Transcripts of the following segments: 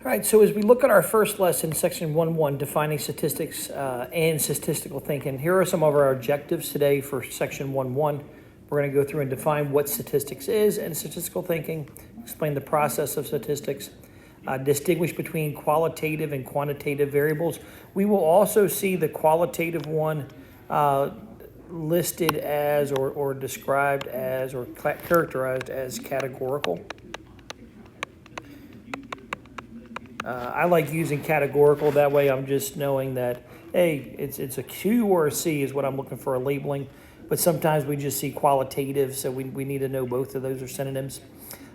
All right, so as we look at our first lesson, section 1.1, defining statistics and statistical thinking, here are some of our objectives today for section 1.1. We're going to go through and define what statistics is and statistical thinking, explain the process of statistics, distinguish between qualitative and quantitative variables. We will also see the qualitative one listed as or described as or characterized as categorical. I like using categorical. That way I'm just knowing that, hey, it's a Q or a C is what I'm looking for a labeling. But sometimes we just see qualitative, so we need to know both of those are synonyms.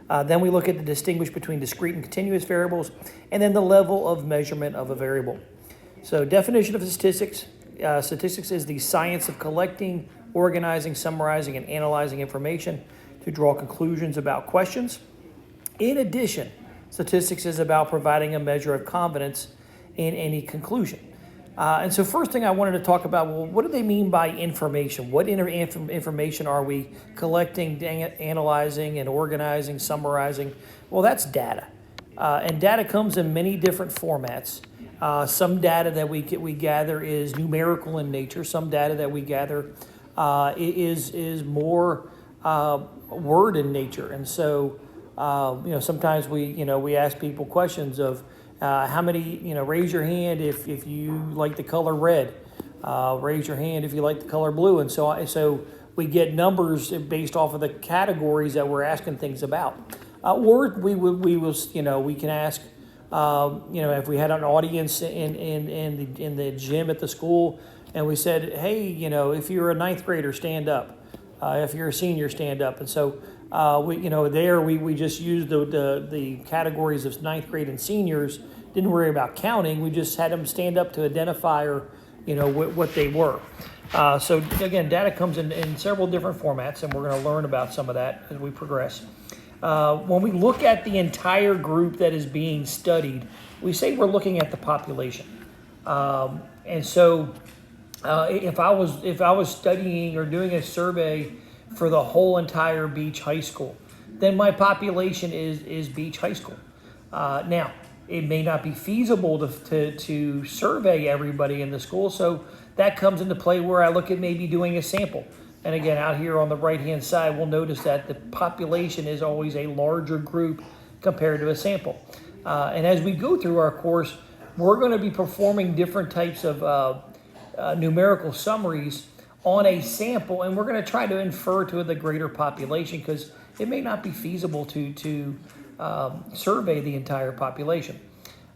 Then we look at the distinguish between discrete and continuous variables, and then the level of measurement of a variable. So definition of statistics. Statistics is the science of collecting, organizing, summarizing, and analyzing information to draw conclusions about questions. In addition, statistics is about providing a measure of confidence in any conclusion. And so first thing I wanted to talk about, well, what do they mean by information? What information are we collecting, analyzing, and organizing, summarizing? Well, that's data. And data comes in many different formats. Some data that we gather is numerical in nature. Some data that we gather is more word in nature. And so sometimes we ask people questions of how many, raise your hand if you like the color red, raise your hand if you like the color blue, and so we get numbers based off of the categories that we're asking things about. Or we can ask, if we had an audience in the gym at the school, and we said, hey, if you're a ninth grader, stand up. If you're a senior, stand up. And so we just used the categories of ninth grade and seniors. Didn't worry about counting. We just had them stand up to identify what they were. So again, data comes in several different formats, and we're going to learn about some of that as we progress. When we look at the entire group that is being studied, we say we're looking at the population. And so if I was studying or doing a survey for the whole entire Beach High School, then my population is Beach High School. Now, it may not be feasible to survey everybody in the school, so that comes into play where I look at maybe doing a sample. And again, out here on the right-hand side, we'll notice that the population is always a larger group compared to a sample. And as we go through our course, we're going to be performing different types of numerical summaries on a sample, and we're going to try to infer to the greater population because it may not be feasible to survey the entire population.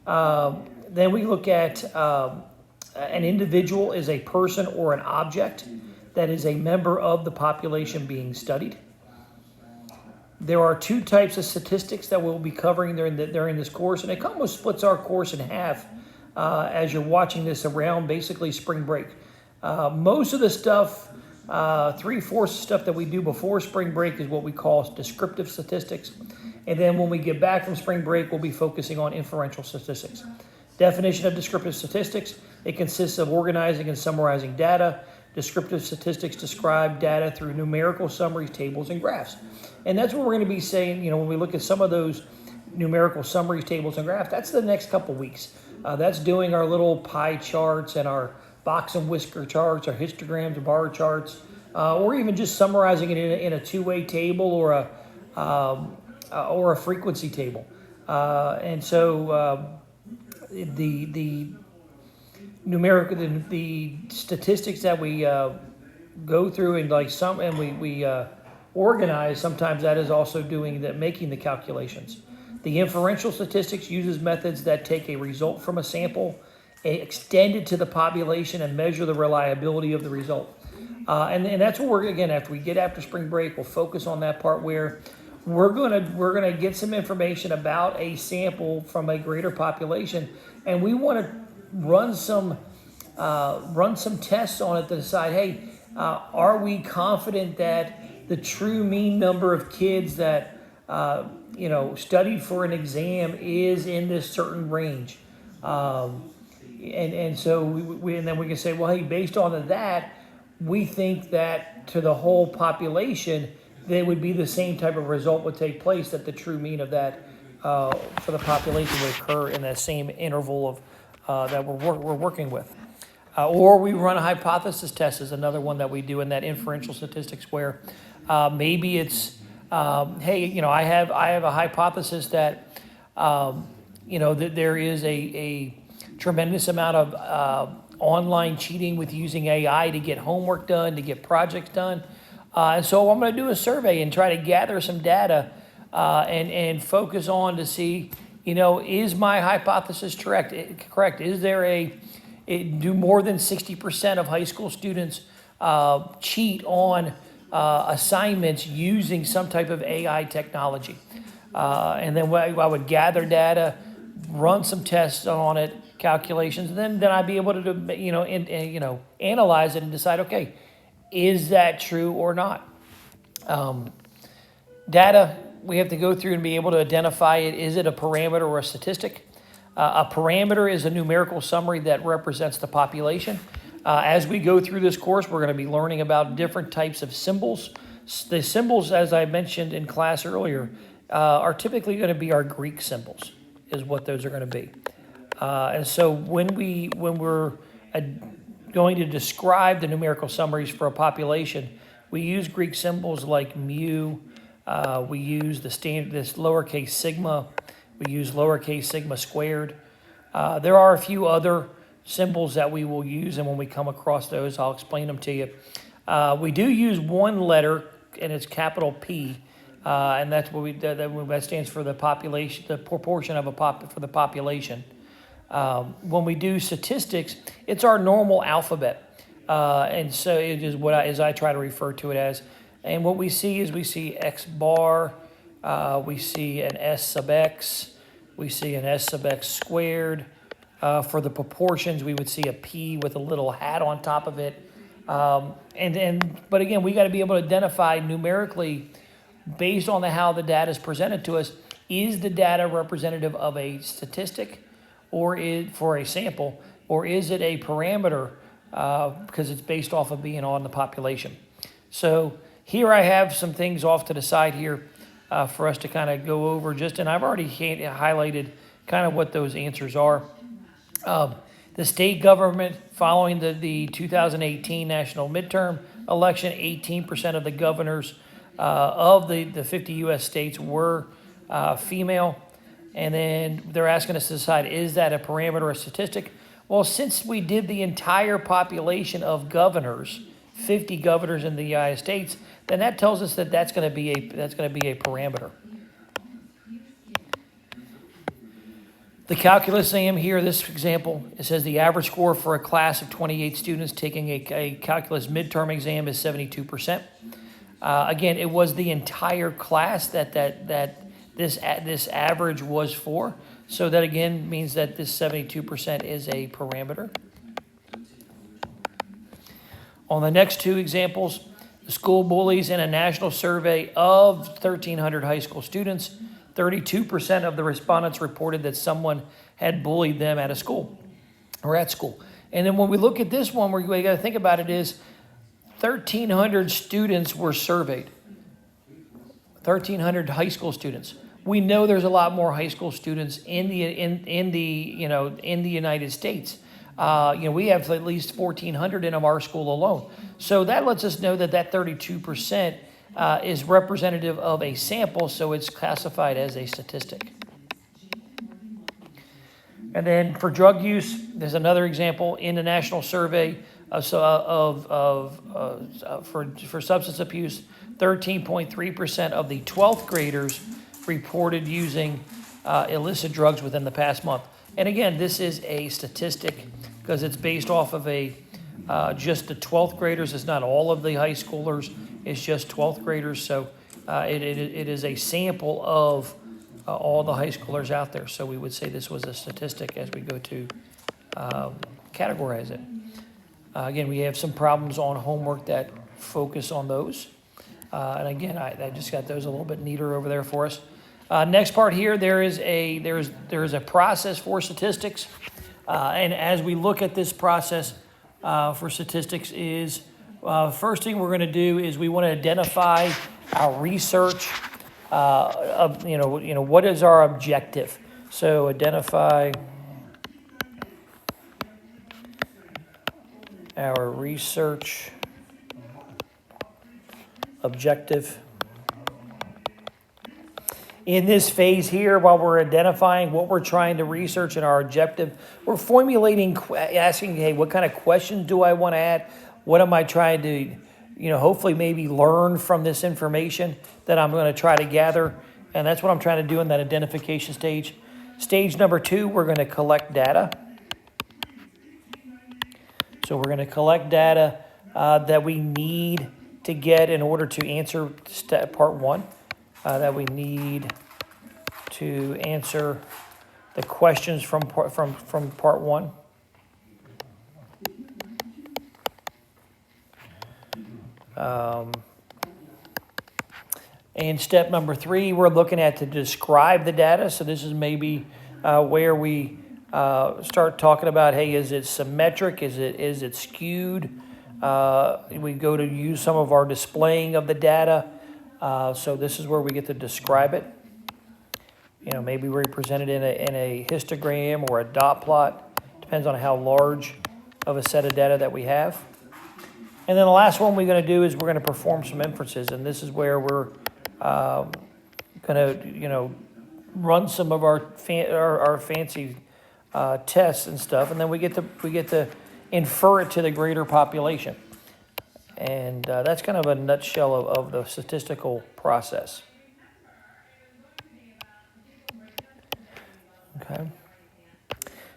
Then we look at an individual is a person or an object that is a member of the population being studied. There are two types of statistics that we'll be covering during this course, and it almost splits our course in half as you're watching this around basically spring break. Most of the stuff, 3/4 stuff that we do before spring break is what we call descriptive statistics. And then when we get back from spring break, we'll be focusing on inferential statistics. Definition of descriptive statistics: it consists of organizing and summarizing data. Descriptive statistics describe data through numerical summaries, tables, and graphs. And that's what we're going to be saying, when we look at some of those numerical summaries, tables, and graphs, that's the next couple weeks. That's doing our little pie charts and our box and whisker charts, our histograms, bar charts, or even just summarizing it in a two-way table or a frequency table. And so the numerical, the statistics that we go through and we organize, sometimes that is also making the calculations. The inferential statistics uses methods that take a result from a sample, extend it to the population, and measure the reliability of the result. And that's what after spring break, we'll focus on that part where we're gonna get some information about a sample from a greater population, and we want to run some tests on it to decide, hey, are we confident that the true mean number of kids that studied for an exam is in this certain range? And so then we can say, well, hey, based on that, we think that to the whole population, there would be the same type of result would take place, that the true mean of that for the population would occur in that same interval of that we're working with. Or we run a hypothesis test is another one that we do in that inferential statistics where maybe it's, hey, I have a hypothesis that, that there is a tremendous amount of online cheating with using AI to get homework done, to get projects done. And so I'm going to do a survey and try to gather some data and focus on to see, is my hypothesis correct? Is there do more than 60% of high school students cheat on assignments using some type of AI technology? And then I would gather data, run some tests on it, calculations, and then I'd be able to, analyze it and decide, okay, is that true or not? Data, we have to go through and be able to identify it. Is it a parameter or a statistic? A parameter is a numerical summary that represents the population. As we go through this course, we're going to be learning about different types of symbols. The symbols, as I mentioned in class earlier, are typically going to be our Greek symbols, is what those are going to be. And so when we're going to describe the numerical summaries for a population, we use Greek symbols like mu. We use this lowercase sigma. We use lowercase sigma squared. There are a few other symbols that we will use, and when we come across those, I'll explain them to you. We do use one letter, and it's capital P, and that's what that stands for the population, the proportion of for the population. When we do statistics, it's our normal alphabet, and so it is as I try to refer to it as. And what we see is we see X bar. We see an S sub X, we see an S sub X squared. For the proportions, we would see a P with a little hat on top of it. But again, we got to be able to identify numerically, based on how the data is presented to us, is the data representative of a statistic or for a sample, or is it a parameter because it's based off of being on the population. So here I have some things off to the side here. For us to kind of go over and I've already highlighted kind of what those answers are. The state government, following the 2018 national midterm election, 18% of the governors of the 50 U.S. states were female. And then they're asking us to decide, is that a parameter or a statistic? Well, since we did the entire population of governors, 50 governors in the United States, then that tells us that that's going to be a parameter. The calculus exam here, this example, it says the average score for a class of 28 students taking a calculus midterm exam is 72%. Again, it was the entire class that this average was for. So that again means that this 72% is a parameter. On the next two examples, the school bullies in a national survey of 1,300 high school students, 32% of the respondents reported that someone had bullied them at school. And then when we look at this one, we got to think about it is 1,300 students were surveyed. 1,300 high school students. We know there's a lot more high school students in the United States. We have at least 1,400 in our school alone. So that lets us know that 32% is representative of a sample, so it's classified as a statistic. And then for drug use, there's another example in the national survey for substance abuse. 13.3% of the 12th graders reported using illicit drugs within the past month. And again, this is a statistic because it's based off of just the 12th graders. It's not all of the high schoolers. It's just 12th graders. So it is a sample of all the high schoolers out there. So we would say this was a statistic as we go to categorize it. Again, we have some problems on homework that focus on those. And again, I just got those a little bit neater over there for us. Next part here, there is a process for statistics. And as we look at this process for statistics is, first thing we're going to do is we want to identify our research. what is our objective? So identify our research objective. In this phase here, while we're identifying what we're trying to research and our objective, we're formulating, asking, hey, what kind of questions do I want to add? What am I trying to, hopefully maybe learn from this information that I'm going to try to gather? And that's what I'm trying to do in that identification stage. Stage number 2, we're going to collect data. So we're going to collect data that we need to get in order to answer part 1. That we need to answer the questions from part 1. And step number 3, we're looking at to describe the data. So this is maybe where we start talking about, hey, is it symmetric? Is it skewed? We go to use some of our displaying of the data. So this is where we get to describe it. Maybe we present it in a histogram or a dot plot. Depends on how large of a set of data that we have. And then the last one we're going to do is we're going to perform some inferences. And this is where we're going to, run some of our fancy tests and stuff. And then we get to infer it to the greater population. And that's kind of a nutshell of the statistical process. Okay.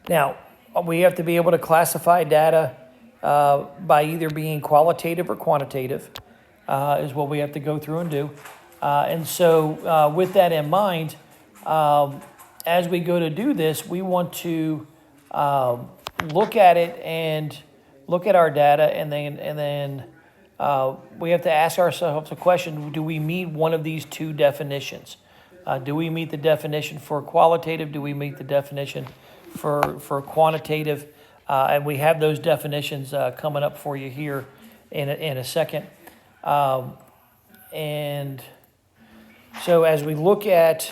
Now, we have to be able to classify data by either being qualitative or quantitative, is what we have to go through and do. And so with that in mind, as we go to do this, we want to look at it and look at our data, and then we have to ask ourselves a question: do we meet one of these two definitions? Do we meet the definition for qualitative? Do we meet the definition for quantitative? And we have those definitions coming up for you here in a second. And so as we look at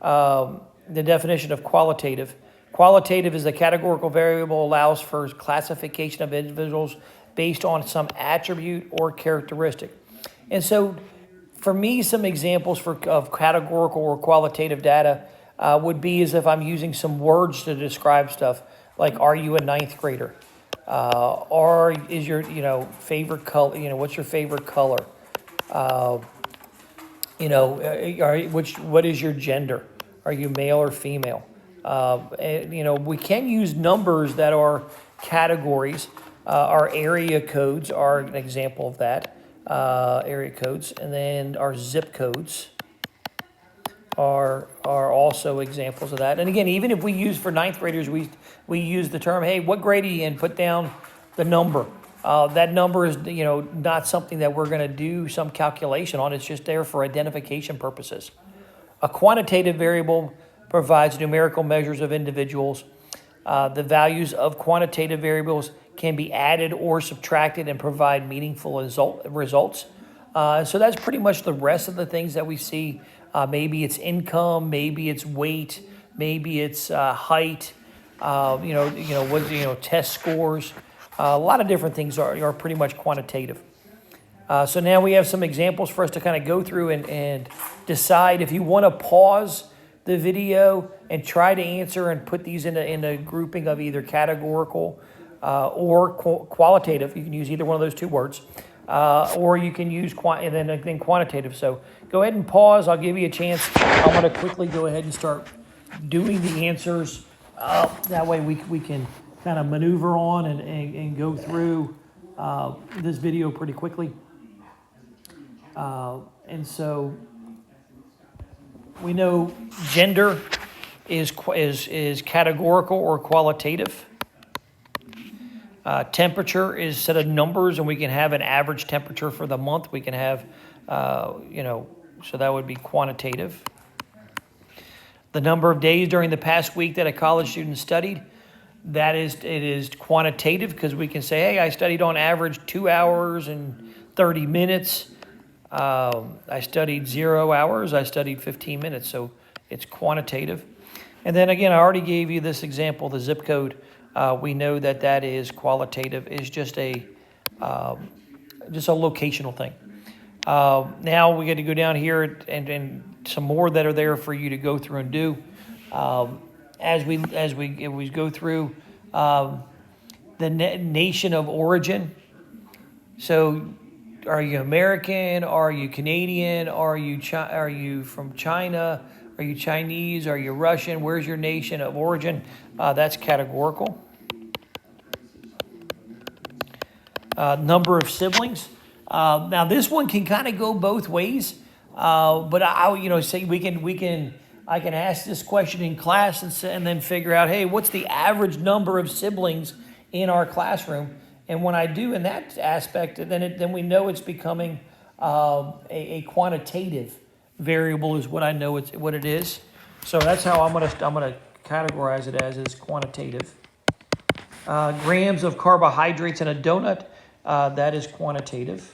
the definition of qualitative, qualitative is the categorical variable allows for classification of individuals based on some attribute or characteristic. And so for me, some examples of categorical or qualitative data would be as if I'm using some words to describe stuff, like, are you a ninth grader? Or is your, favorite color, what's your favorite color? What is your gender? Are you male or female? We can use numbers that are categories. Our area codes are an example of that. Area codes, and then our zip codes are also examples of that. And again, even if we use for ninth graders, we use the term, hey, what grade are you in? Put down the number. That number is not something that we're going to do some calculation on. It's just there for identification purposes. A quantitative variable provides numerical measures of individuals. The values of quantitative variables can be added or subtracted and provide meaningful results. So that's pretty much the rest of the things that we see. Maybe it's income, maybe it's weight, maybe it's height, test scores. A lot of different things are pretty much quantitative. So now we have some examples for us to kind of go through and decide if you want to pause the video and try to answer and put these in a grouping of either categorical or qualitative. You can use either one of those two words, or you can use and then quantitative. So go ahead and pause. I'll give you a chance. I'm going to quickly go ahead and start doing the answers. That way we can kind of maneuver on and go through this video pretty quickly. And so we know gender is categorical or qualitative. Temperature is a set of numbers, and we can have an average temperature for the month. We can have, so that would be quantitative. The number of days during the past week that a college student studied, it is quantitative, because we can say, hey, I studied on average 2 hours and 30 minutes. I studied 0 hours. I studied 15 minutes. So it's quantitative. And then again, I already gave you this example, the zip code. We know that that is qualitative, is just a locational thing. Now we get to go down here and some more that are there for you to go through and do. As we go through the nation of origin. So, are you American? Are you Canadian? Are you from China? Are you Chinese? Are you Russian? Where's your nation of origin? That's categorical. Number of siblings. Now this one can kind of go both ways, but I can ask this question in class and then figure out, hey, what's the average number of siblings in our classroom? And when I do in that aspect, then we know it's becoming a quantitative variable is what I know what it is. So that's how I'm gonna categorize it as is quantitative. Grams of carbohydrates in a donut. That is quantitative.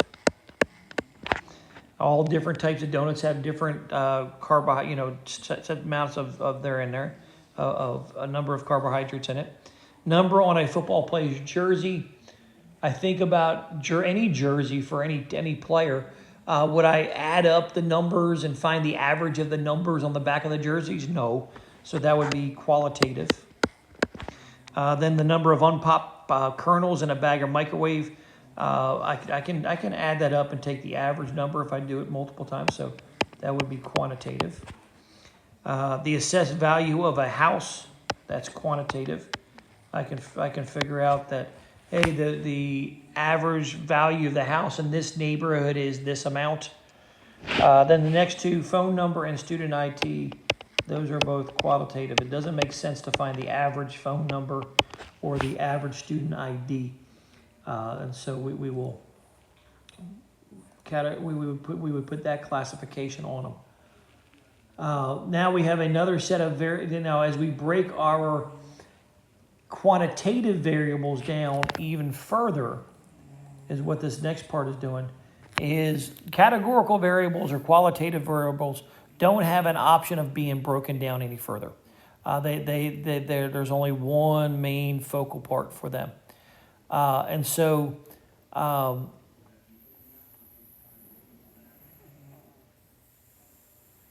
All different types of donuts have different set amounts of there in there, of a number of carbohydrates in it. Number on a football player's jersey. I think about any jersey for any player. Would I add up the numbers and find the average of the numbers on the back of the jerseys? No. So that would be qualitative. Then the number of unpopped kernels in a bag of microwave. I can add that up and take the average number if I do it multiple times. So that would be quantitative. The assessed value of a house. That's quantitative. I can figure out that, hey, the average value of the house in this neighborhood is this amount. Then the next two, phone number and student ID, those are both qualitative. It doesn't make sense to find the average phone number or the average student ID, and so we would put that classification on them. Now we have another set of as we break our quantitative variables down even further, is what this next part is doing, is categorical variables or qualitative variables don't have an option of being broken down any further. There's only one main focal part for them. And so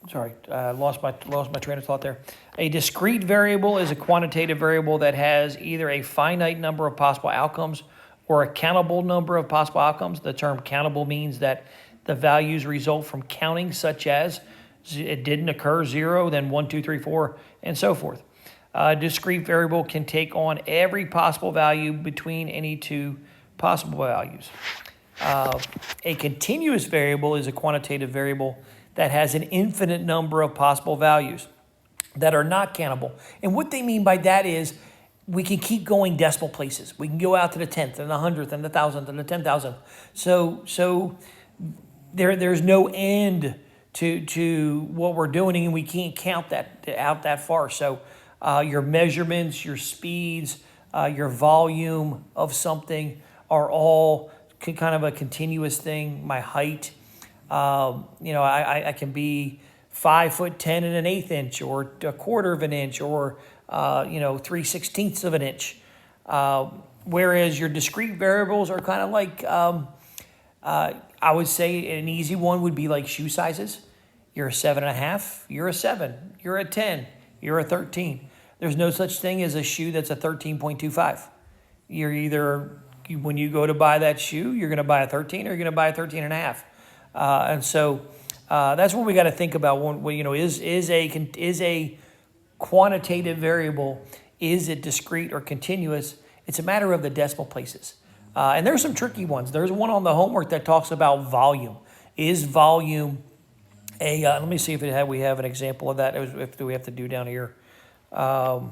sorry, lost my train of thought there. A discrete variable is a quantitative variable that has either a finite number of possible outcomes or a countable number of possible outcomes. The term countable means that the values result from counting, such as it didn't occur, 0, then 1, 2, 3, 4, and so forth. A discrete variable can take on every possible value between any two possible values. A continuous variable is a quantitative variable that has an infinite number of possible values that are not countable. And what they mean by that is we can keep going decimal places. We can go out to the 10th and the 100th and the 1000th and the 10,000th. So there's no end to what we're doing, and we can't count that out that far. So your measurements, your speeds, your volume of something are all kind of a continuous thing. My height, I can be 5'10" and an eighth inch, or a quarter of an inch, or 3/16 of an inch. Whereas your discrete variables are kind of like, I would say an easy one would be like shoe sizes. You're a 7.5, you're a 7, you're a 10, you're a 13. There's no such thing as a shoe that's a 13.25. You're either, when you go to buy that shoe, you're going to buy a 13 or you're going to buy a 13.5. And so that's what we got to think about. Is a quantitative variable, is it discrete or continuous? It's a matter of the decimal places. And there's some tricky ones. There's one on the homework that talks about volume. Is volume let me see if we have an example of that. Do we have to do down here? And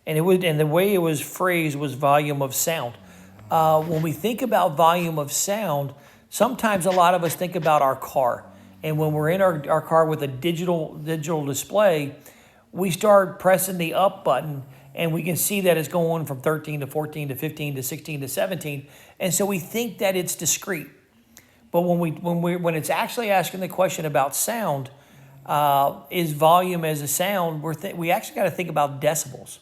the way it was phrased was volume of sound. When we think about volume of sound, sometimes a lot of us think about our car. And when we're in our car with a digital display, we start pressing the up button, and we can see that it's going from 13 to 14 to 15 to 16 to 17. And so we think that it's discrete. But when it's actually asking the question about sound, is volume as a sound? We actually got to think about decibels,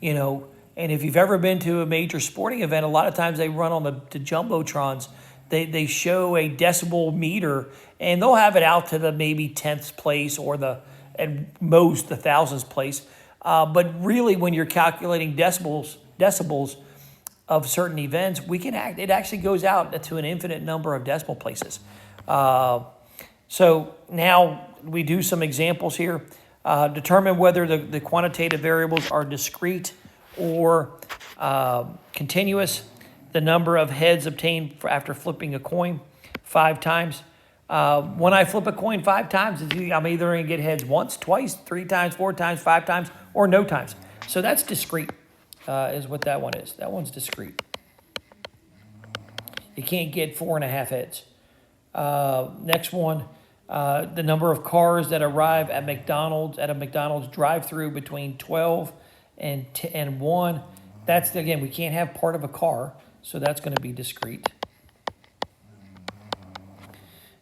you know. And if you've ever been to a major sporting event, a lot of times they run on the jumbotrons. They show a decibel meter, and they'll have it out to the maybe 10th place or at most the thousandth place. But really, when you're calculating decibels of certain events, it actually goes out to an infinite number of decimal places. So now we do some examples here. Determine whether the quantitative variables are discrete or continuous. The number of heads obtained after flipping a coin 5 times. When I flip a coin 5 times, I'm either going to get heads once, twice, 3 times, 4 times, 5 times, or no times. So that's discrete, is what that one is. That one's discrete. You can't get 4.5 heads. Next one, the number of cars that arrive at a McDonald's drive-through between 12 and 1. That's, again, we can't have part of a car, so that's going to be discrete.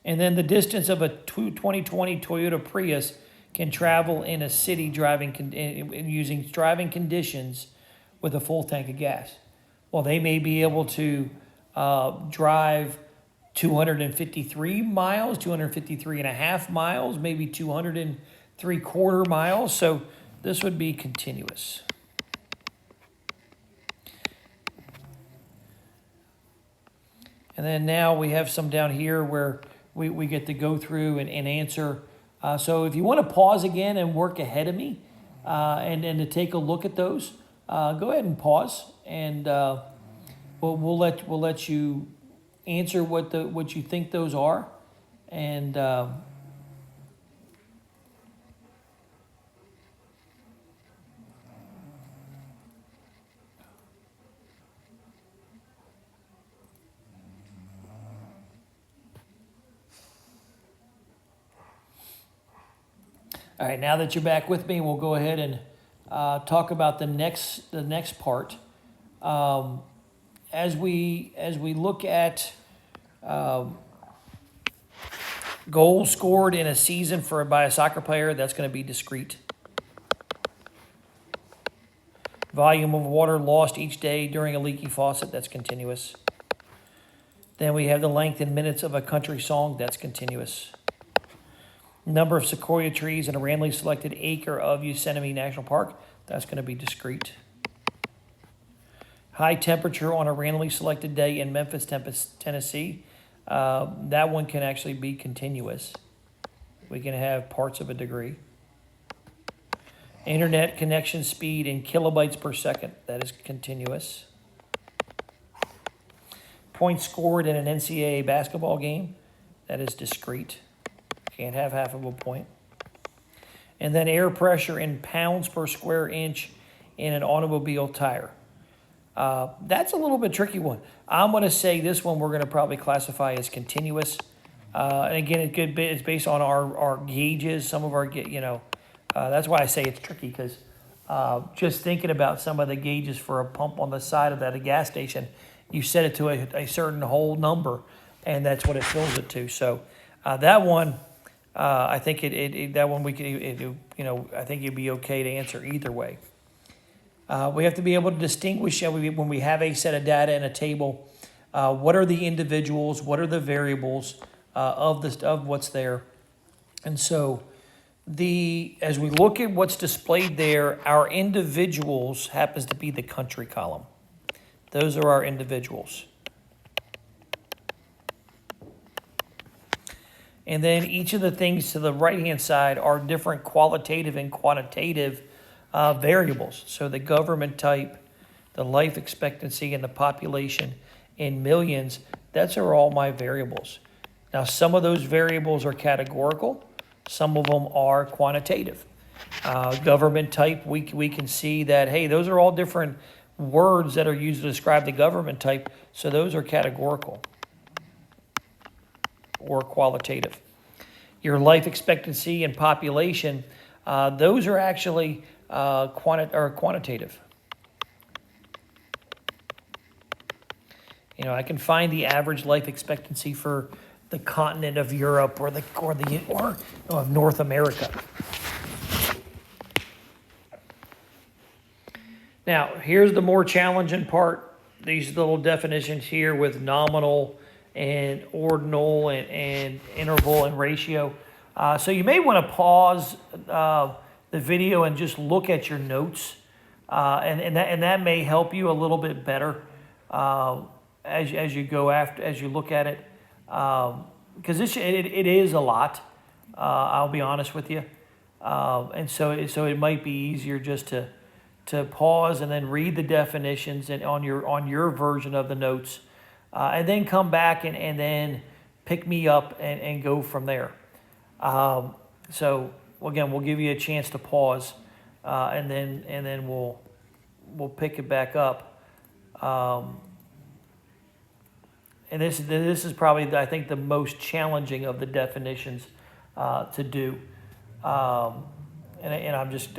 And then the distance of a 2020 Toyota Prius can travel in a city using driving conditions with a full tank of gas. Well, they may be able to drive 253 miles, 253 and a half miles, maybe 203/4 miles. So this would be continuous. And then now we have some down here where we get to go through and answer. So if you want to pause again and work ahead of me and to take a look at those, go ahead and pause, and we'll let you answer what you think those are, and all right, now that you're back with me, we'll go ahead and talk about the next part. As we look at goals scored in a season by a soccer player, that's going to be discrete. Volume of water lost each day during a leaky faucet, that's continuous. Then we have the length in minutes of a country song, that's continuous. Number of sequoia trees in a randomly selected acre of Yosemite National Park, that's going to be discrete. High temperature on a randomly selected day in Memphis, Tennessee, that one can actually be continuous. We can have parts of a degree. Internet connection speed in kilobytes per second, that is continuous. Points scored in an NCAA basketball game, that is discrete. Can't have half of a point. And then air pressure in pounds per square inch in an automobile tire. That's a little bit tricky one. I'm going to say this one we're going to probably classify as continuous. And again, it's based on our gauges. Some of our, that's why I say it's tricky, because just thinking about some of the gauges for a pump on the side of a gas station, you set it to a certain whole number, and that's what it fills it to. So that one, I think that one we could, I think it'd be okay to answer either way. We have to be able to distinguish when we have a set of data in a table. What are the individuals? What are the variables of what's there? And so, as we look at what's displayed there, our individuals happens to be the country column. Those are our individuals. And then each of the things to the right-hand side are different qualitative and quantitative variables. So the government type, the life expectancy, and the population in millions, those are all my variables. Now, some of those variables are categorical. Some of them are quantitative. Government type, we can see that, hey, those are all different words that are used to describe the government type. So those are categorical or qualitative. Your life expectancy and population, those are actually quantitative. I can find the average life expectancy for the continent of Europe or of North America. Now, here's the more challenging part. These little definitions here with nominal and ordinal and interval and ratio. So you may want to pause the video and just look at your notes, and that may help you a little bit better as you look at it, because it is a lot. I'll be honest with you, and so it might be easier just to pause and then read the definitions and on your version of the notes, and then come back and then pick me up and go from there. So again, we'll give you a chance to pause, and then we'll pick it back up. And this is probably, I think, the most challenging of the definitions to do. And I'm just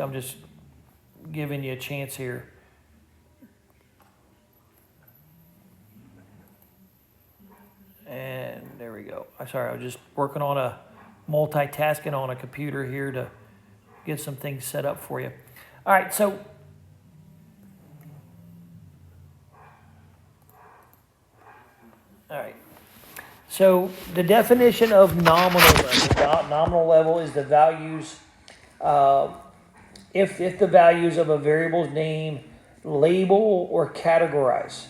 giving you a chance here. And there we go. Sorry, I was just working on multitasking on a computer here to get some things set up for you. All right, so the definition of nominal level is the values, if the values of a variable's name, label, or categorize.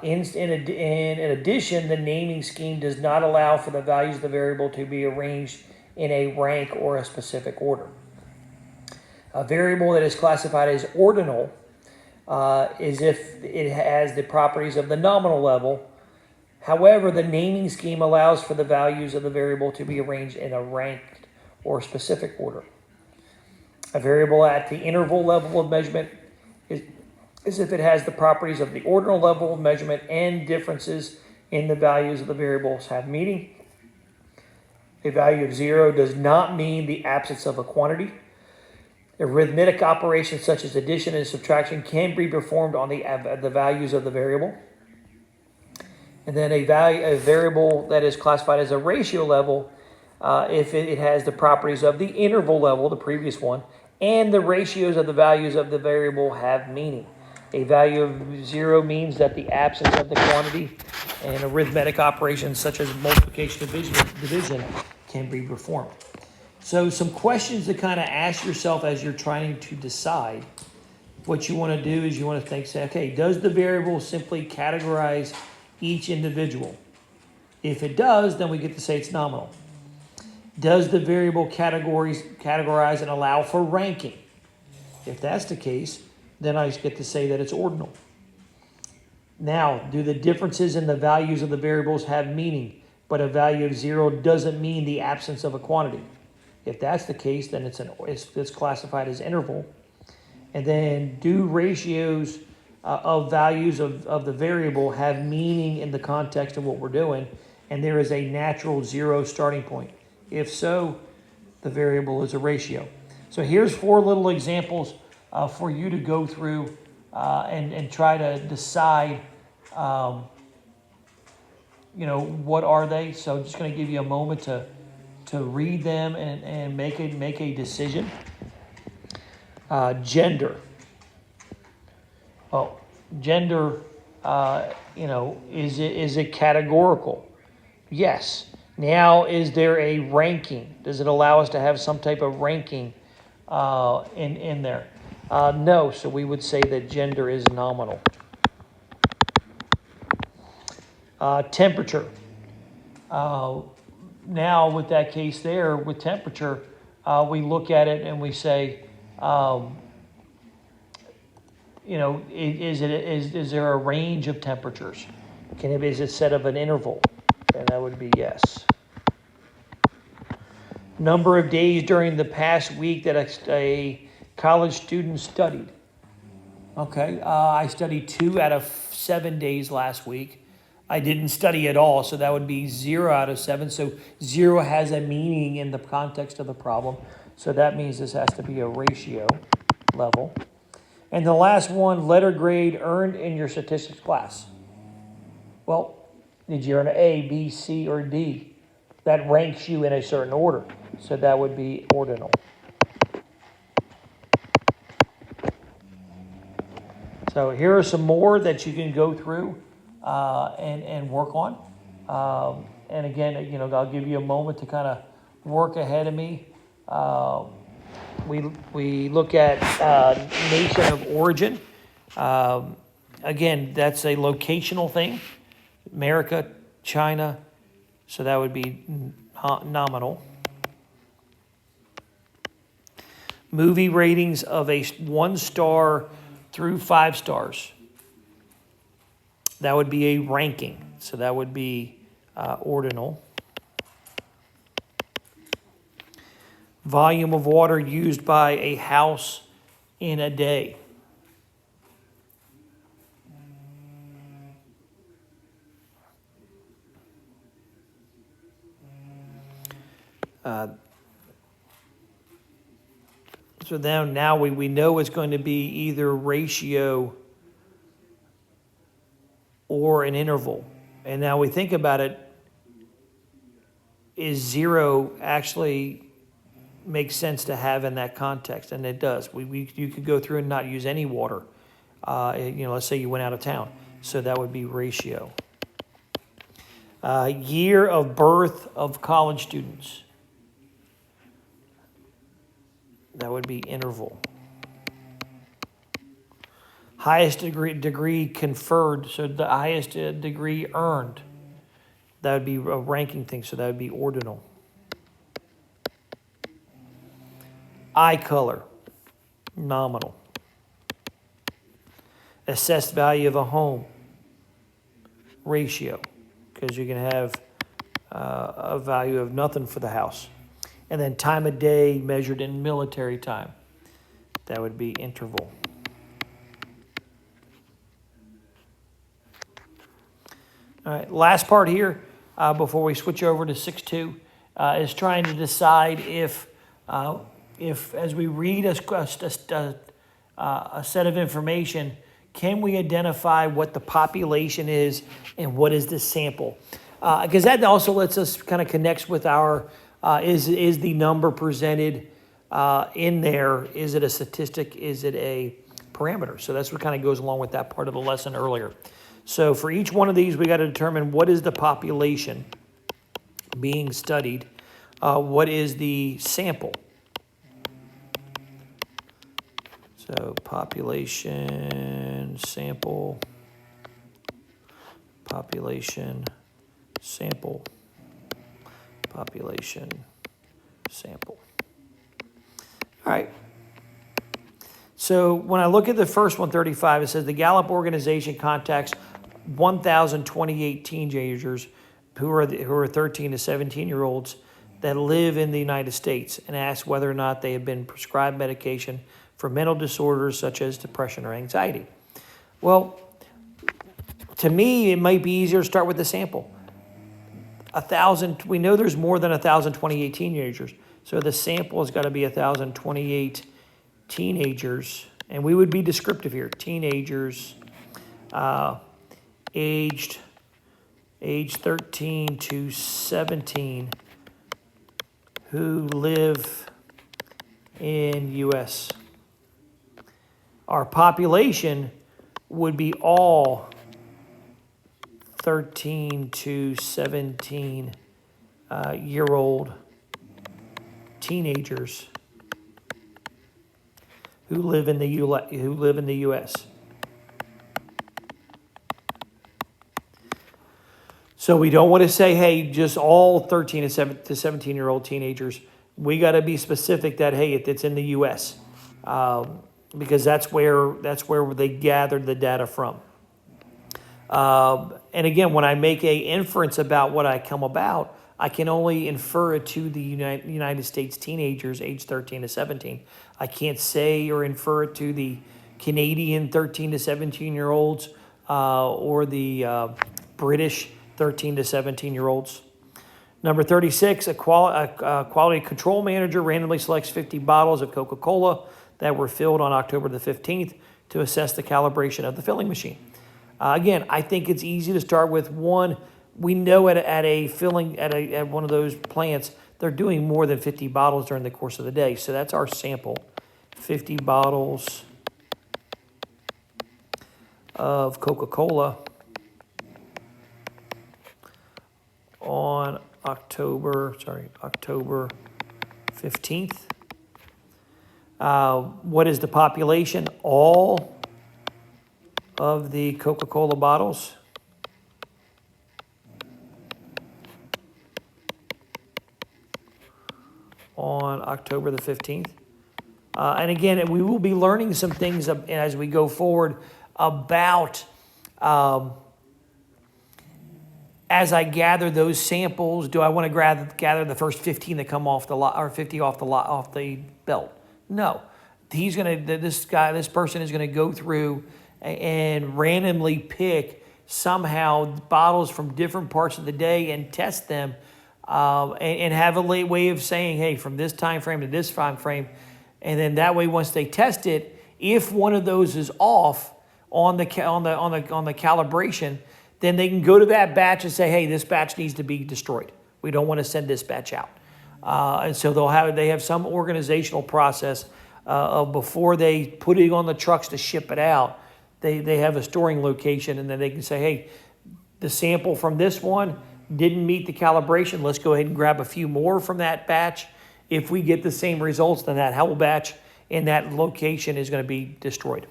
In addition, the naming scheme does not allow for the values of the variable to be arranged in a rank or a specific order. A variable that is classified as ordinal is if it has the properties of the nominal level. However, the naming scheme allows for the values of the variable to be arranged in a ranked or specific order. A variable at the interval level of measurement is if it has the properties of the ordinal level of measurement and differences in the values of the variables have meaning. A value of 0 does not mean the absence of a quantity. Arithmetic operations such as addition and subtraction can be performed on the values of the variable. And then a variable that is classified as a ratio level, if it has the properties of the interval level, the previous one, and the ratios of the values of the variable have meaning. A value of 0 means that the absence of the quantity, and arithmetic operations such as multiplication and division can be performed. So some questions to kind of ask yourself as you're trying to decide what you want to do is you want to say, okay, does the variable simply categorize each individual? If it does, then we get to say it's nominal. Does the variable categorize and allow for ranking? If that's the case, then I get to say that it's ordinal. Now, do the differences in the values of the variables have meaning, but a value of 0 doesn't mean the absence of a quantity? If that's the case, then it's classified as interval. And then do ratios of values of the variable have meaning in the context of what we're doing, and there is a natural 0 starting point? If so, the variable is a ratio. So here's 4 little examples for you to go through and try to decide, what are they. So I'm just going to give you a moment to read them and make a decision. Gender. Well, gender, is it categorical? Yes. Now, is there a ranking? Does it allow us to have some type of ranking in there? No, so we would say that gender is nominal. Temperature. Now, with that case there, with temperature, we look at it and we say, is there a range of temperatures? Is it set of an interval? And that would be yes. Number of days during the past week that a college student studied. Okay, I studied 2 out of 7 days last week. I didn't study at all, so that would be 0 out of 7. So 0 has a meaning in the context of the problem. So that means this has to be a ratio level. And the last one, letter grade earned in your statistics class. Well, Did you earn an A, B, C, or D? That ranks you in a certain order. So that would be ordinal. So here are some more that you can go through and work on. And again, I'll give you a moment to kind of work ahead of me. We look at nation of origin. Again, that's a locational thing. America, China, so that would be nominal. Movie ratings of a 1 star through 5 stars. That would be a ranking. So that would be ordinal. Volume of water used by a house in a day. So now we know it's going to be either ratio or an interval. And now we think about it, is 0 actually makes sense to have in that context? And it does. You could go through and not use any water. Let's say you went out of town. So that would be ratio. Year of birth of college students. That would be interval. Highest degree conferred, so the highest degree earned. That would be a ranking thing, so that would be ordinal. Eye color, nominal. Assessed value of a home, ratio, because you can have a value of nothing for the house. And then time of day measured in military time. That would be interval. All right, last part here before we switch over to 6.2 is trying to decide if as we read a set of information, can we identify what the population is and what is the sample? Because that also lets us kind of connects with our, is the number presented in there, is it a statistic, is it a parameter? So that's what kind of goes along with that part of the lesson earlier. So for each one of these, we got to determine what is the population being studied, what is the sample. So population, sample, population, sample, population, sample. All right. So when I look at the first 135, it says the Gallup organization contacts 1,028 teenagers who are 13 to 17-year-olds that live in the United States and asks whether or not they have been prescribed medication for mental disorders such as depression or anxiety. Well, to me, it might be easier to start with the sample. 1,000. We know there's more than 1,028 teenagers, so the sample has got to be 1,028 teenagers, and we would be descriptive here. Teenagers, aged 13 to 17, who live in U.S. Our population would be all 13 to 17 year old teenagers who live in the U.S. So we don't want to say, hey, just all 13 to 17-year-old teenagers. We got to be specific that, hey, it's in the U.S. Because that's where they gathered the data from. And again, when I make a inference about what I come about, I can only infer it to the United States teenagers aged 13 to 17. I can't say or infer it to the Canadian 13 to 17-year-olds or the British 13 to 17-year-olds. Number 36, a quality control manager randomly selects 50 bottles of Coca-Cola that were filled on October the 15th to assess the calibration of the filling machine. Again, I think it's easy to start with one. we know at one of those plants, they're doing more than 50 bottles during the course of the day. So that's our sample, 50 bottles of Coca-Cola on October 15th. What is the population? All of the Coca-Cola bottles. On October the 15th. And again, we will be learning some things as we go forward about, as I gather those samples, do I want to gather the first 15 that come off the lot, or 50 off the belt? No. This person is going to go through and randomly pick somehow bottles from different parts of the day and test them, and have a way of saying, hey, from this time frame to this time frame, and then that way, once they test it, if one of those is off on the calibration, then they can go to that batch and say, hey, this batch needs to be destroyed. We don't want to send this batch out. And so they have some organizational process of before they put it on the trucks to ship it out. They have a storing location, and then they can say, hey, the sample from this one didn't meet the calibration. Let's go ahead and grab a few more from that batch. If we get the same results, then that whole batch in that location is going to be destroyed.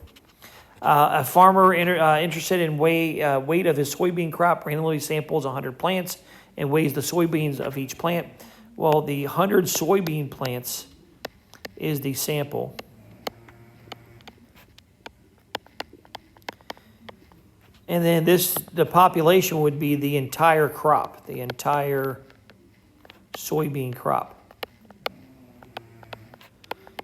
A farmer interested in weight of his soybean crop randomly samples 100 plants and weighs the soybeans of each plant. Well, the 100 soybean plants is the sample. And then the population would be the entire crop, the entire soybean crop.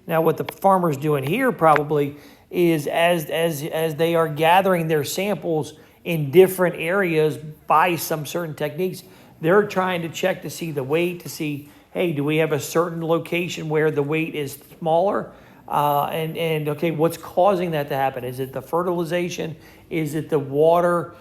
Now, what the farmer's doing here probably is as they are gathering their samples in different areas by some certain techniques, they're trying to check to see the weight, to see, hey, do we have a certain location where the weight is smaller? And okay, what's causing that to happen? Is it the fertilization? Is it the water?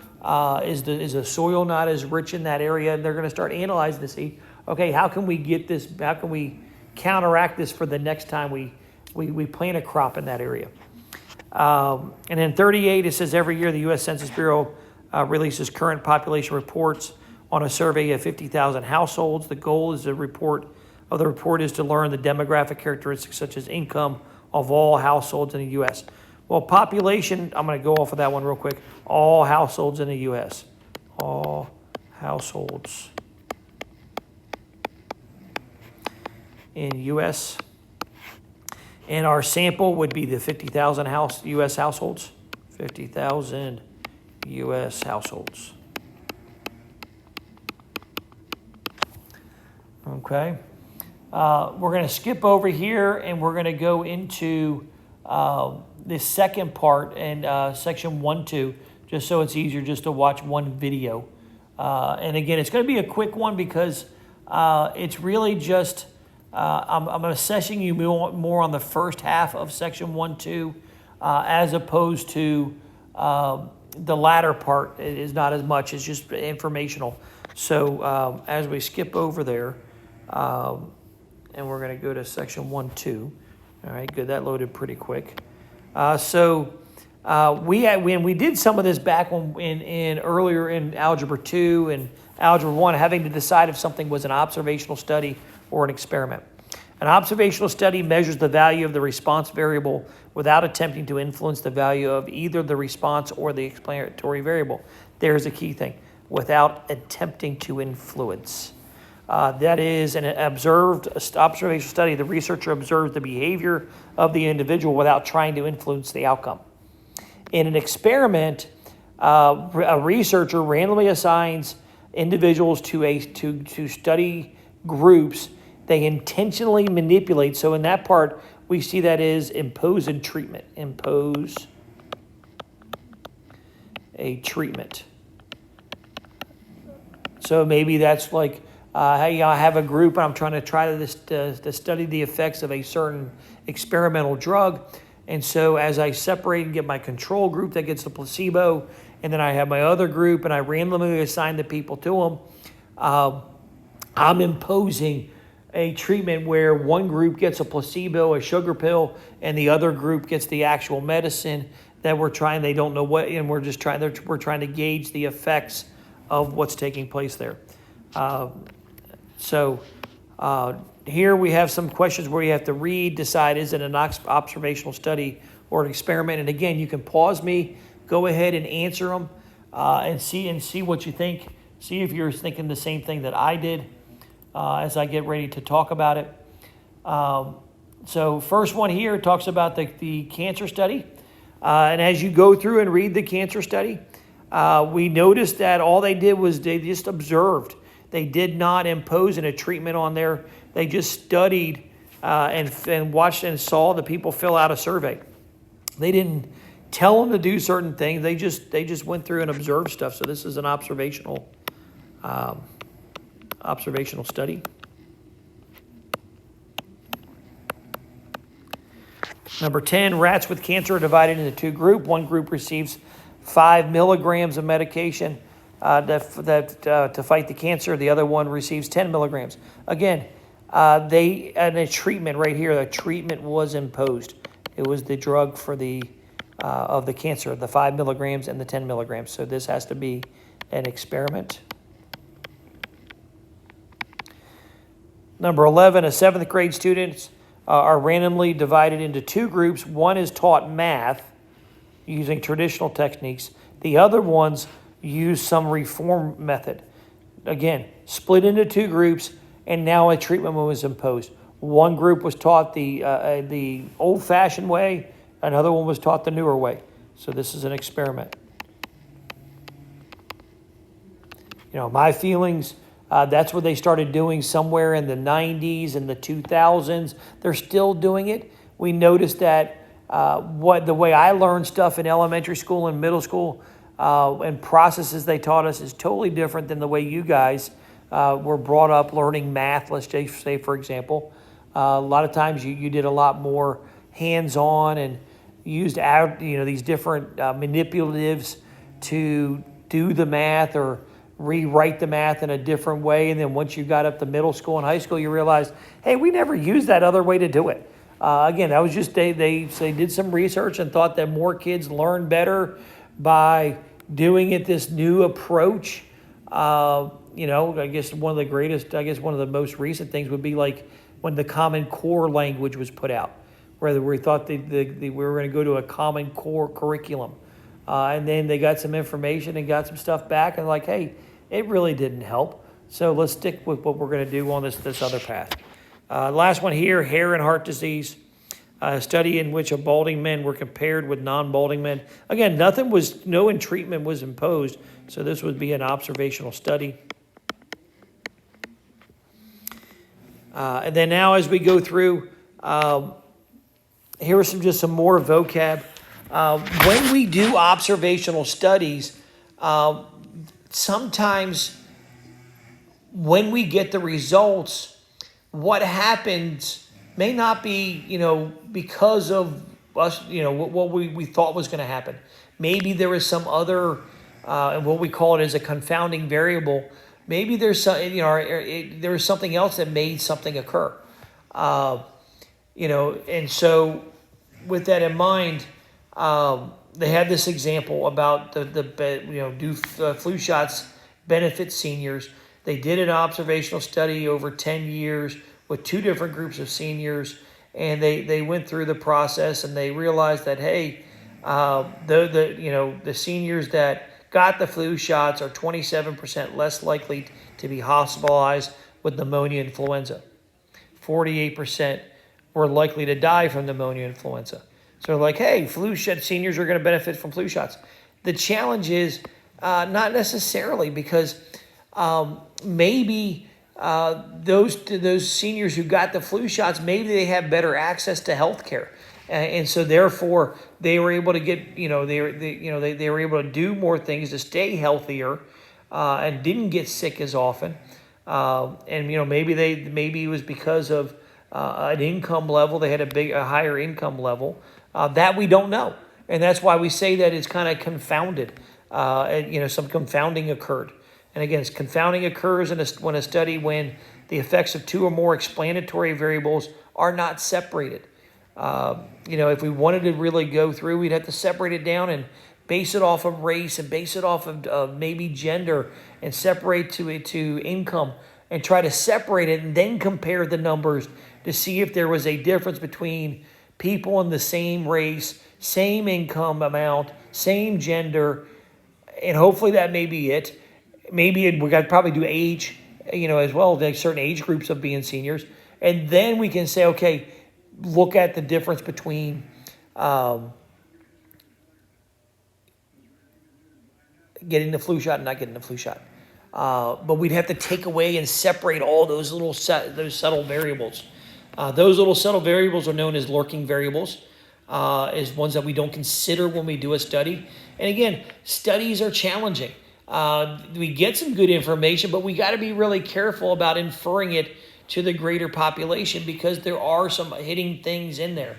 Is the soil not as rich in that area? And they're going to start analyzing to see, okay, how can we get this? How can we counteract this for the next time we plant a crop in that area? And then 38, it says every year the U.S. Census Bureau releases current population reports on a survey of 50,000 households. The goal is the report is to learn the demographic characteristics such as income of all households in the U.S. Well, population, I'm going to go off of that one real quick. All households in the U.S. All households in U.S. And our sample would be the 50,000 U.S. households. 50,000 U.S. households. Okay. We're going to skip over here and we're going to go into this second part in section 1-2, just so it's easier just to watch one video. And again, it's going to be a quick one because it's really just, I'm assessing you more on the first half of section 1-2 as opposed to the latter part. It is not as much, it's just informational. So as we skip over there, and we're going to go to section 1-2. All right, good. That loaded pretty quick. We did some of this back in earlier in Algebra 2 and Algebra 1, having to decide if something was an observational study or an experiment. An observational study measures the value of the response variable without attempting to influence the value of either the response or the explanatory variable. There's a key thing, without attempting to influence. That is an observational study. The researcher observes the behavior of the individual without trying to influence the outcome. In an experiment, a researcher randomly assigns individuals to study groups they intentionally manipulate. So in that part, we see that is impose and treatment. Impose a treatment. So maybe that's like, hey, I have a group and I'm trying to study the effects of a certain experimental drug. And so as I separate and get my control group that gets the placebo and then I have my other group, and I randomly assign the people to them. I'm imposing a treatment where one group gets a placebo, a sugar pill, and the other group gets the actual medicine that we're trying. They don't know what, and we're trying to gauge the effects of what's taking place there. So here we have some questions where you have to read, decide, is it an observational study or an experiment? And again, you can pause me, go ahead and answer them, and see what you think. See if you're thinking the same thing that I did as I get ready to talk about it. So first one here talks about the cancer study. And as you go through and read the cancer study, we noticed that all they did was they just observed. They did not impose a treatment on there. They just studied and watched and saw the people fill out a survey. They didn't tell them to do certain things. They just went through and observed stuff. So this is an observational study. Number 10, rats with cancer are divided into two groups. One group receives 5 milligrams of medication to fight the cancer. The other one receives 10 milligrams. Again, a treatment right here, a treatment was imposed. It was the drug for of the cancer, the 5 milligrams and the 10 milligrams. So this has to be an experiment. Number 11, a 7th grade students are randomly divided into two groups. One is taught math using traditional techniques. The other ones use some reform method. Again, split into two groups, and now a treatment was imposed. One group was taught the old-fashioned way. Another one was taught the newer way. So this is an experiment. My feelings, that's what they started doing somewhere in the 90s and the 2000s. They're still doing it. We noticed that the way I learned stuff in elementary school and middle school and processes they taught us is totally different than the way you guys were brought up learning math, let's just say, for example. A lot of times you did a lot more hands-on and used these different manipulatives to do the math or rewrite the math in a different way. And then once you got up to middle school and high school, you realized, hey, we never used that other way to do it. Again, that was just they did some research and thought that more kids learn better by doing it this new approach. I guess one of the most recent things would be like when the Common Core language was put out, where we thought we were going to go to a Common Core curriculum. And then they got some information and got some stuff back and like, hey, it really didn't help. So let's stick with what we're going to do on this other path. Last one here, hair and heart disease. A study in which balding men were compared with non-balding men. Again, no treatment was imposed, so this would be an observational study. And then now as we go through, here are some more vocab. When we do observational studies, sometimes when we get the results, what happens may not be, because of us, what we thought was going to happen. Maybe there is some other, and what we call it as a confounding variable. Maybe there's some, there was something else that made something occur. And so with that in mind, they had this example about do flu shots benefit seniors. They did an observational study over 10 years with two different groups of seniors, and they went through the process and they realized that, hey, the seniors that got the flu shots are 27% less likely to be hospitalized with pneumonia influenza. 48% were likely to die from pneumonia influenza. So like, hey, seniors are going to benefit from flu shots. The challenge is not necessarily, because maybe those seniors who got the flu shots, maybe they have better access to health care. And so therefore they were able to get, they were able to do more things to stay healthier and didn't get sick as often. And maybe it was because of an income level. They had a higher income level that we don't know. And that's why we say that it's kind of confounded. and some confounding occurred. And again, confounding occurs when a study when the effects of two or more explanatory variables are not separated. If we wanted to really go through, we'd have to separate it down and base it off of race and base it off of maybe gender and separate to income and try to separate it and then compare the numbers to see if there was a difference between people in the same race, same income amount, same gender, and hopefully that may be it. Maybe we got to probably do age, as well, like certain age groups of being seniors. And then we can say, okay, look at the difference between getting the flu shot and not getting the flu shot. But we'd have to take away and separate all those those subtle variables. Those little subtle variables are known as lurking variables, as ones that we don't consider when we do a study. And again, studies are challenging. We get some good information, but we got to be really careful about inferring it to the greater population because there are some hidden things in there.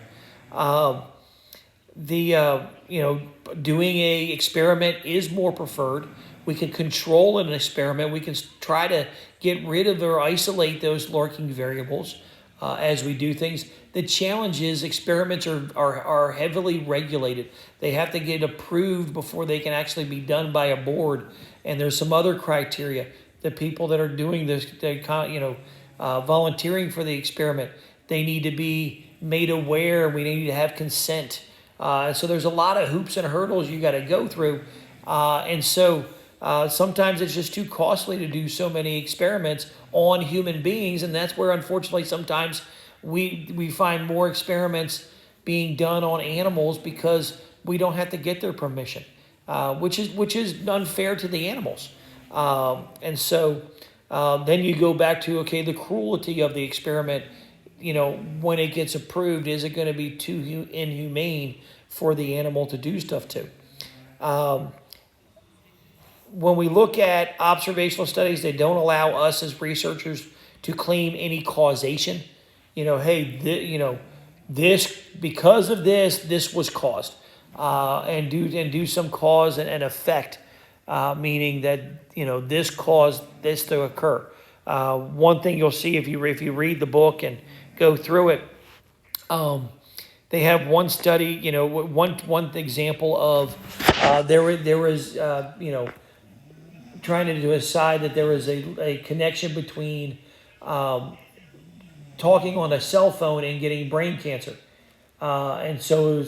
Doing a experiment is more preferred. We can control an experiment. We can try to get rid of or isolate those lurking variables as we do things. The challenge is experiments are heavily regulated. They have to get approved before they can actually be done by a board. And there's some other criteria. The people that are doing this, volunteering for the experiment, they need to be made aware. We need to have consent. So there's a lot of hoops and hurdles you got to go through. Sometimes it's just too costly to do so many experiments on human beings. And that's where, unfortunately, sometimes we find more experiments being done on animals because we don't have to get their permission, which is unfair to the animals. Then you go back to, okay, the cruelty of the experiment, when it gets approved, is it going to be too inhumane for the animal to do stuff to? When we look at observational studies, they don't allow us as researchers to claim any causation. This because of this was caused, and do some cause and effect, meaning that this caused this to occur. One thing you'll see if you read the book and go through it, they have one study. One example of there was trying to decide that there was a connection between talking on a cell phone and getting brain cancer. So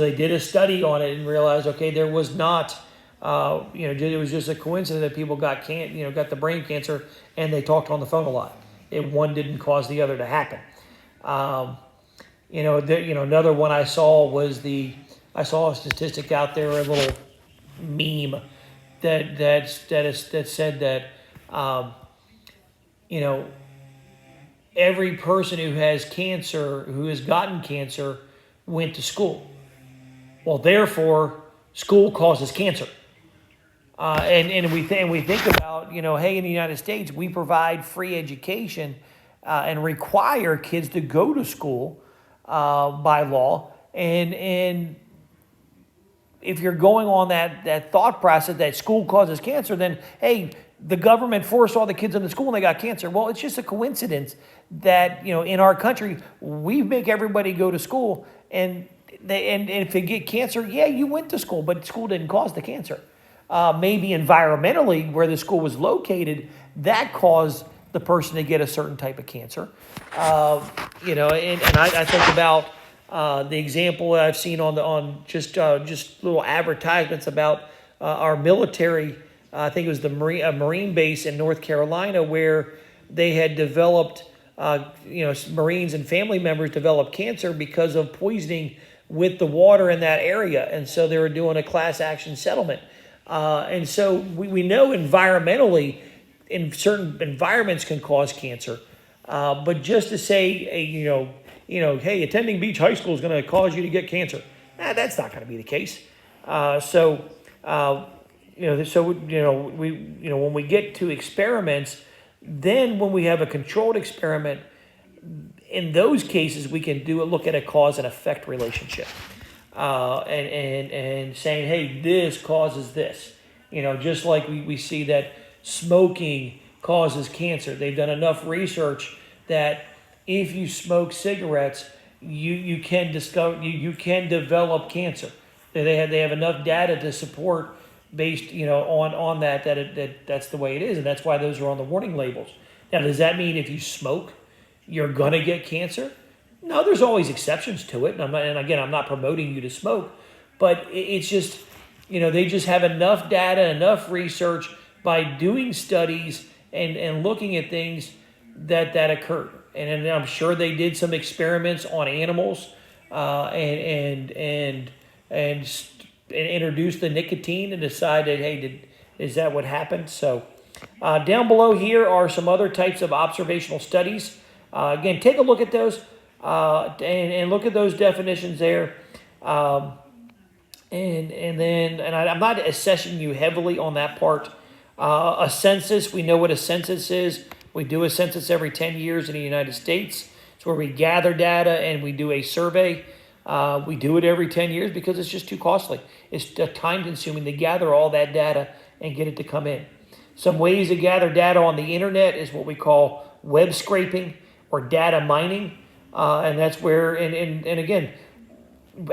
they did a study on it and realized, okay, there was not, it was just a coincidence that people got the brain cancer and they talked on the phone a lot. One didn't cause the other to happen. Another one I saw I saw a statistic out there, a little meme that said that, every person who has cancer, who has gotten cancer, went to school. Well, therefore, school causes cancer. And we think about, hey, in the United States, we provide free education and require kids to go to school by law. And if you're going on that thought process that school causes cancer, then, hey, the government forced all the kids into school and they got cancer. Well, it's just a coincidence that, in our country, we make everybody go to school. And if they get cancer, yeah, you went to school, but school didn't cause the cancer. Maybe environmentally, where the school was located, that caused the person to get a certain type of cancer. I think about the example I've seen on just little advertisements about our military. I think it was a Marine base in North Carolina where they had developed, Marines and family members developed cancer because of poisoning with the water in that area. And so they were doing a class action settlement. And so we know environmentally, in certain environments can cause cancer. But just to say, hey, attending Beach High School is going to cause you to get cancer. That's not going to be the case. When we get to experiments, then when we have a controlled experiment, in those cases, we can look at a cause and effect relationship. and saying, hey, this causes this. Just like we see that smoking causes cancer. They've done enough research that if you smoke cigarettes, you can discover you can develop cancer. They have enough data to support based on that's the way it is, and that's why those are on the warning labels. Now, does that mean if you smoke, you're gonna get cancer? No, there's always exceptions to it, and again, I'm not promoting you to smoke, but it's just they just have enough data, enough research by doing studies and looking at things that occurred. And I'm sure they did some experiments on animals and introduced the nicotine and decided, hey, is that what happened? So down below here are some other types of observational studies. Again, take a look at those and look at those definitions there. I'm not assessing you heavily on that part. A census, we know what a census is. We do a census every 10 years in the United States. It's where we gather data and we do a survey. We do it every 10 years because it's just too costly. It's time consuming to gather all that data and get it to come in. Some ways to gather data on the internet is what we call web scraping or data mining. And that's where, and again,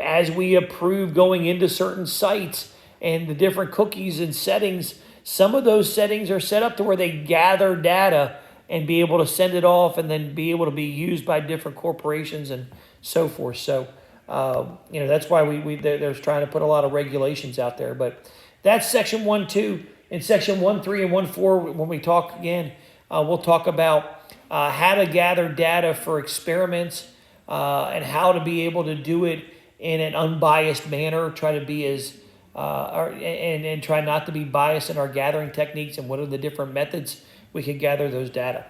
as we approve going into certain sites and the different cookies and settings, some of those settings are set up to where they gather data and be able to send it off and then be able to be used by different corporations and so forth. So, that's why they're trying to put a lot of regulations out there. But that's section 1.2. In section 1.3 and 1.4, when we talk again, we'll talk about how to gather data for experiments and how to be able to do it in an unbiased manner. Try to be and try not to be biased in our gathering techniques and what are the different methods we can gather those data.